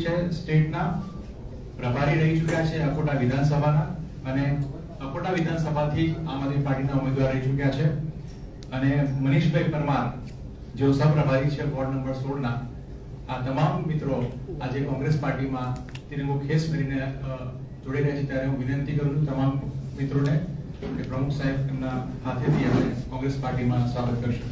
છે સ્ટેટના પ્રભારી રહી ચૂક્યા છે અકોટા વિધાનસભાના, અને અકોટા વિધાનસભાથી આમ આદમી પાર્ટીના ઉમેદવાર રહી ચૂક્યા છે. અને મનીષભાઈ પરમાર જેઓ સહપ્રભારી છે વોર્ડ નંબર 16 ના. આ તમામ મિત્રો આજે કોંગ્રેસ પાર્ટીમાં તિરંગો ખેસ પહેરીને જોડી રહ્યા છે. ત્યારે હું વિનંતી કરું છું તમામ મિત્રોને કે પ્રમુખ સાહેબ એમના હાથેથી કોંગ્રેસ પાર્ટીમાં સ્વાગત કરશે.